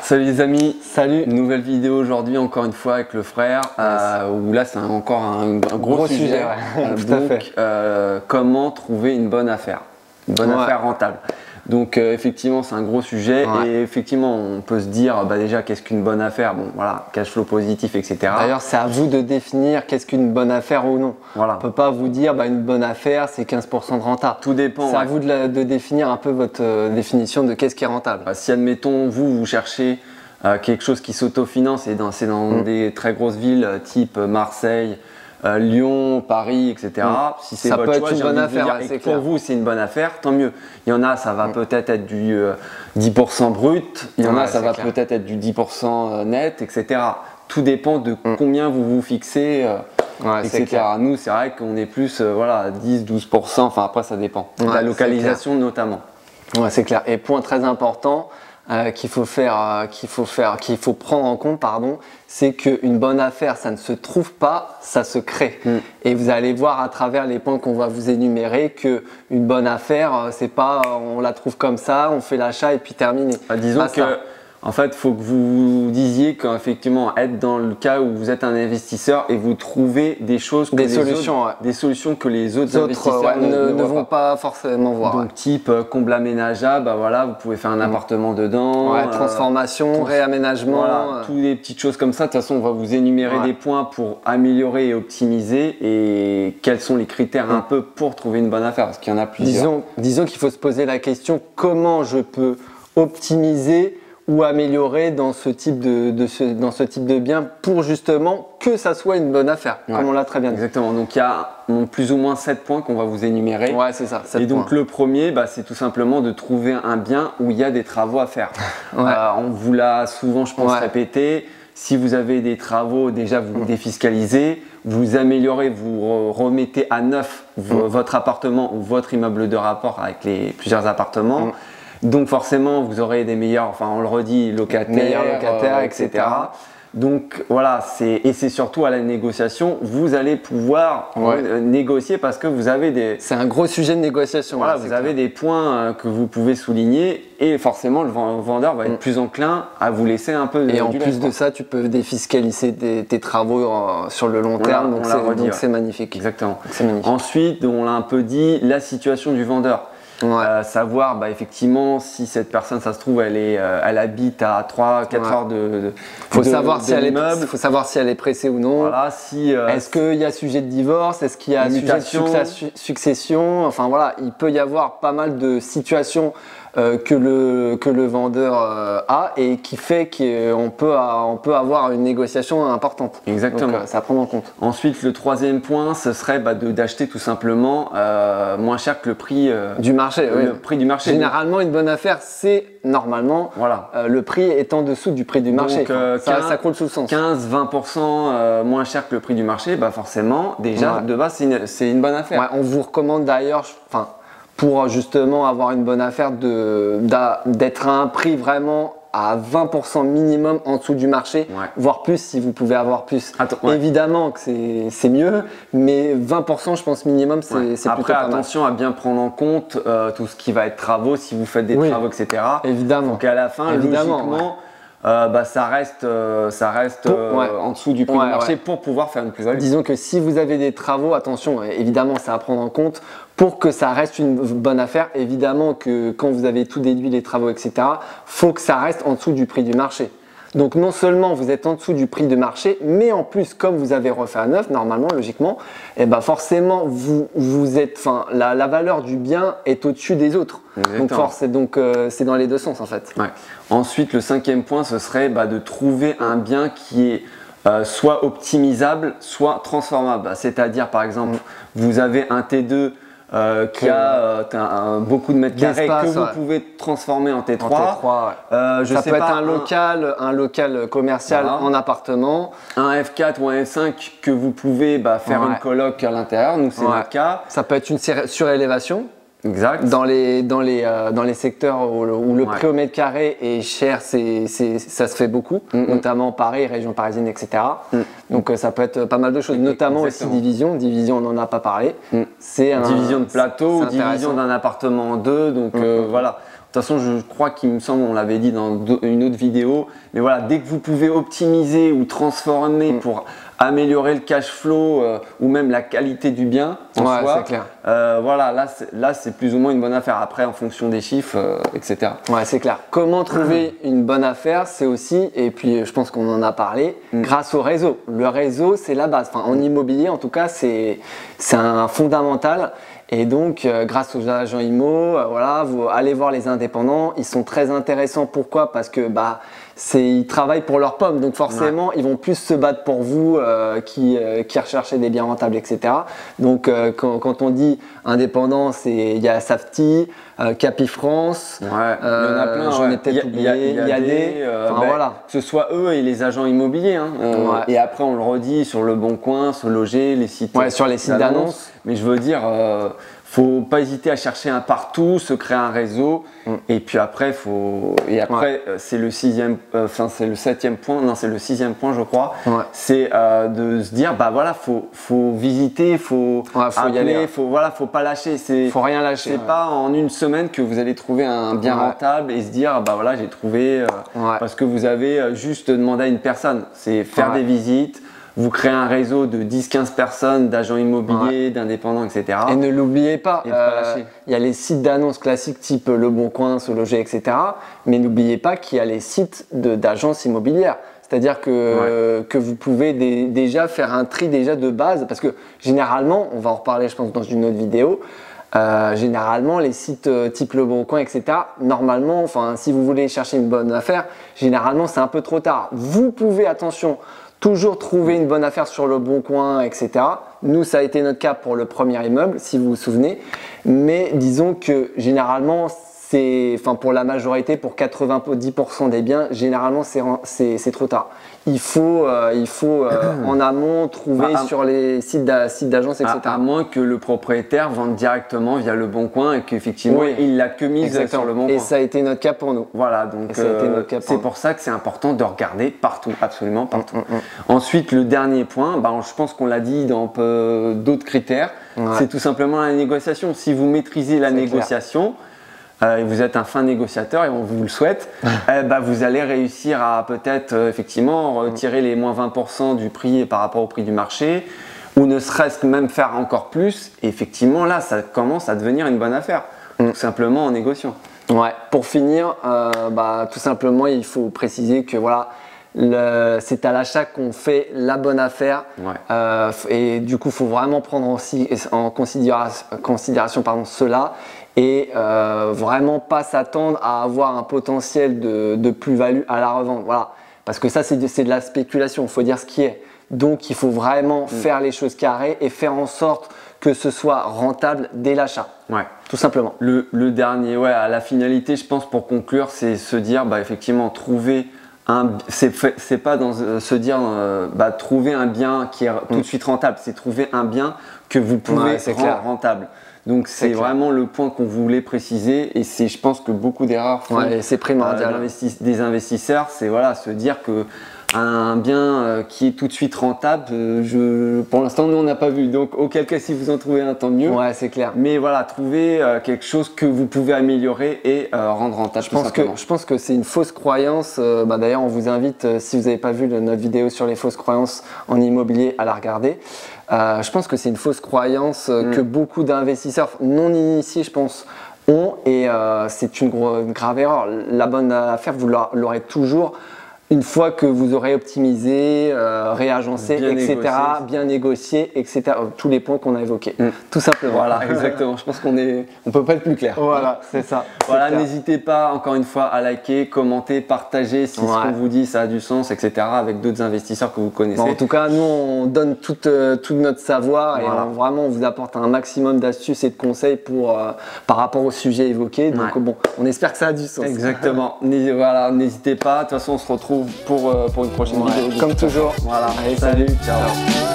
Salut les amis, salut. Nouvelle vidéo aujourd'hui encore une fois avec le frère, où là c'est encore un gros sujet. Ouais. Tout à fait. Comment trouver une bonne affaire, affaire rentable. Donc effectivement c'est un gros sujet et effectivement on peut se dire déjà qu'est-ce qu'une bonne affaire, bon voilà, cash flow positif, etc. D'ailleurs c'est à vous de définir qu'est-ce qu'une bonne affaire ou non. Voilà. On ne peut pas vous dire une bonne affaire c'est 15% de rentable. Tout dépend. C'est à vous de définir un peu votre définition de qu'est-ce qui est rentable. Si admettons vous cherchez quelque chose qui s'autofinance et c'est dans des très grosses villes type Marseille, Lyon, Paris, etc. Si c'est votre choix, une bonne affaire, et pour vous c'est une bonne affaire, tant mieux. Il y en a, ça va peut-être être du 10% brut, il y en a, ça va peut-être être du 10% net, etc. Tout dépend de combien vous vous fixez, etc. Nous, c'est vrai qu'on est plus 10-12%, enfin après ça dépend. La localisation notamment. Ouais, c'est clair. Et point très important, qu'il faut prendre en compte, c'est qu'une bonne affaire, ça ne se trouve pas, ça se crée. Et vous allez voir à travers les points qu'on va vous énumérer que une bonne affaire, c'est pas on la trouve comme ça, on fait l'achat et puis terminé. Disons que en fait, il faut que vous disiez qu'effectivement, être dans le cas où vous êtes un investisseur et vous trouvez des choses, des solutions que les autres investisseurs ne vont pas forcément voir. Donc, type comble aménageable, vous pouvez faire un appartement dedans. Transformation, réaménagement. Toutes les petites choses comme ça. De toute façon, on va vous énumérer des points pour améliorer et optimiser et quels sont les critères un peu pour trouver une bonne affaire, parce qu'il y en a plusieurs. Disons qu'il faut se poser la question comment je peux optimiser ou améliorer dans ce type de bien pour justement que ça soit une bonne affaire, comme on l'a très bien dit. Exactement, donc il y a plus ou moins 7 points qu'on va vous énumérer. Ouais, c'est ça. Et donc le premier, c'est tout simplement de trouver un bien où il y a des travaux à faire. On vous l'a souvent, je pense, répété. Si vous avez des travaux, déjà vous défiscalisez, vous améliorez, vous remettez à neuf votre appartement ou votre immeuble de rapport avec plusieurs appartements. Donc forcément, vous aurez des meilleurs, on le redit, locataires, etc. Donc voilà, c'est surtout à la négociation, vous allez pouvoir négocier parce que vous avez des… C'est un gros sujet de négociation. Voilà, vous avez des points que vous pouvez souligner et forcément le vendeur va être plus enclin à vous laisser un peu Et en plus de ça, tu peux défiscaliser tes travaux sur le long terme, donc c'est magnifique. Exactement. Ensuite, on l'a un peu dit, la situation du vendeur. Savoir effectivement si cette personne, ça se trouve, elle habite à 3-4 heures de faut savoir si elle est pressée ou non. Voilà, est-ce qu'il y a sujet de divorce, est-ce qu'il y a sujet de succession, il peut y avoir pas mal de situations que le vendeur a et qui fait qu'on peut avoir une négociation importante. Exactement. Donc, ça à prendre en compte. Ensuite, le troisième point, ce serait d'acheter tout simplement moins cher que le prix du marché. Le prix du marché. Généralement, une bonne affaire, c'est normalement le prix est en dessous du prix du marché. Donc, ça coule sous le sens. 15-20% moins cher que le prix du marché, forcément, déjà, de base, c'est une bonne affaire. On vous recommande d'ailleurs, pour justement avoir une bonne affaire, d'être à un prix vraiment à 20% minimum en dessous du marché, voire plus si vous pouvez avoir plus. Évidemment que c'est mieux, mais 20% je pense minimum c'est plutôt Après pas mal. Attention à bien prendre en compte tout ce qui va être travaux, si vous faites des travaux, etc. Évidemment. Donc à la fin, logiquement, ça reste en dessous du prix du marché pour pouvoir faire une plus-value. Disons que si vous avez des travaux, attention, évidemment c'est à prendre en compte pour que ça reste une bonne affaire. Évidemment que quand vous avez tout déduit, les travaux, etc., faut que ça reste en dessous du prix du marché. Donc non seulement vous êtes en dessous du prix de marché, mais en plus comme vous avez refait à neuf, normalement, logiquement, forcément vous êtes, la valeur du bien est au-dessus des autres. Donc c'est dans les deux sens en fait. Ensuite, le cinquième point, ce serait de trouver un bien qui est soit optimisable, soit transformable. C'est-à-dire par exemple, vous avez un T2 qui a beaucoup de mètres carrés que vous pouvez transformer en T3. Ça peut être un local commercial en appartement. Un F4 ou un F5 que vous pouvez faire une coloc à l'intérieur, nous c'est notre cas. Ça peut être une surélévation. Exact. Dans les secteurs où le prix au mètre carré est cher, ça se fait beaucoup, notamment Paris, région parisienne, etc. Donc ça peut être pas mal de choses, notamment aussi division, on n'en a pas parlé. C'est division de plateau ou division d'un appartement en deux, donc voilà. façon, je crois qu'il me semble, on l'avait dit dans une autre vidéo, mais voilà, dès que vous pouvez optimiser ou transformer pour améliorer le cash flow ou même la qualité du bien en soi, c'est clair. Voilà, là c'est plus ou moins une bonne affaire. Après, en fonction des chiffres, etc. Ouais, c'est clair. Comment trouver une bonne affaire, c'est aussi, et puis je pense qu'on en a parlé, grâce au réseau. Le réseau, c'est la base. Enfin, en immobilier, en tout cas, c'est un fondamental. Et donc, grâce aux agents IMO, voilà, vous allez voir les indépendants. Ils sont très intéressants. Pourquoi? Parce que ils travaillent pour leurs pommes. Donc forcément, ils vont plus se battre pour vous qui recherchez des biens rentables, etc. Donc, quand on dit indépendant, il y a Safety, Capifrance. Ouais, il y en a plein. J'en ai peut-être oublié. Il y a des. Voilà. Que ce soit eux et les agents immobiliers. Et après, on le redit sur Le Bon Coin, Se Loger, les sites. Ouais, sur les sites d'annonces. Mais je veux dire, faut pas hésiter à chercher un partout, se créer un réseau. Et puis après, c'est le sixième, c'est le septième point. Non, c'est le sixième point, je crois. Ouais. C'est de se dire, voilà, faut visiter, faut y aller. Faut pas lâcher. Faut rien lâcher. C'est pas en une semaine que vous allez trouver un bien rentable et se dire, voilà, j'ai trouvé. Parce que vous avez juste demandé à une personne. C'est faire des visites. Vous créez un réseau de 10-15 personnes, d'agents immobiliers, d'indépendants, etc. Et ne l'oubliez pas, il y a les sites d'annonces classiques type Le Bon Coin, Se Loger, etc. Mais n'oubliez pas qu'il y a les sites d'agences immobilières. C'est-à-dire que vous pouvez déjà faire un tri déjà de base. Parce que généralement, on va en reparler je pense dans une autre vidéo, généralement les sites type Le Bon Coin, etc. Normalement, si vous voulez chercher une bonne affaire, généralement c'est un peu trop tard. Vous pouvez, attention, toujours trouver une bonne affaire sur Le Bon Coin, etc. Nous, ça a été notre cas pour le premier immeuble, si vous vous souvenez. Mais disons que généralement, pour la majorité, pour 90% des biens, généralement, c'est trop tard. Il faut en amont trouver sur les sites d'agences, etc. À moins que le propriétaire vende directement via Le Bon Coin et qu'effectivement, il l'a que mise sur Le Bon Coin. Et ça a été notre cas pour nous. Voilà, donc c'est pour ça que c'est important de regarder partout, absolument partout. Ensuite, le dernier point, je pense qu'on l'a dit dans d'autres critères, c'est tout simplement la négociation. Si vous maîtrisez la négociation, et vous êtes un fin négociateur et on vous le souhaite, vous allez réussir à peut-être effectivement retirer les moins 20% du prix par rapport au prix du marché ou ne serait-ce que même faire encore plus. Et effectivement, là, ça commence à devenir une bonne affaire, tout simplement en négociant. Ouais. Pour finir, tout simplement, il faut préciser que voilà, c'est à l'achat qu'on fait la bonne affaire et du coup, il faut vraiment prendre en considération cela. Et vraiment pas s'attendre à avoir un potentiel de plus-value à la revente. Voilà. Parce que ça, c'est de la spéculation, il faut dire ce qui est. Donc, il faut vraiment faire les choses carrées et faire en sorte que ce soit rentable dès l'achat. Ouais. Tout simplement. Le dernier, à la finalité, je pense, pour conclure, c'est se dire, effectivement, trouver c'est pas se dire trouver un bien qui est tout de suite rentable, c'est trouver un bien que vous pouvez rendre rentable. Donc c'est vraiment le point qu'on voulait préciser et c'est, je pense que beaucoup d'erreurs font c'est primordial. Des investisseurs, c'est se dire que un bien qui est tout de suite rentable, pour l'instant nous on n'a pas vu, donc auquel cas si vous en trouvez un, tant mieux. Ouais, c'est clair. Mais voilà, trouver quelque chose que vous pouvez améliorer et rendre rentable. Je pense que c'est une fausse croyance. D'ailleurs, on vous invite, si vous n'avez pas vu notre vidéo sur les fausses croyances en immobilier, à la regarder. Je pense que c'est une fausse croyance que beaucoup d'investisseurs non initiés, je pense, ont et c'est une grave erreur. La bonne affaire, vous l'aurez toujours une fois que vous aurez optimisé, réagencé, bien négocié, etc. Tous les points qu'on a évoqués, tout simplement. Voilà, exactement. Je pense qu'on peut pas être plus clair. Voilà, c'est ça. Voilà, n'hésitez pas encore une fois à liker, commenter, partager si ce qu'on vous dit ça a du sens, etc. avec d'autres investisseurs que vous connaissez. En tout cas, nous on donne tout notre savoir et vraiment on vous apporte un maximum d'astuces et de conseils par rapport au sujet évoqué. Donc on espère que ça a du sens. Exactement. N'hésitez pas. De toute façon, on se retrouve pour une prochaine vidéo. Comme toujours. Voilà. Allez, salut. Ciao.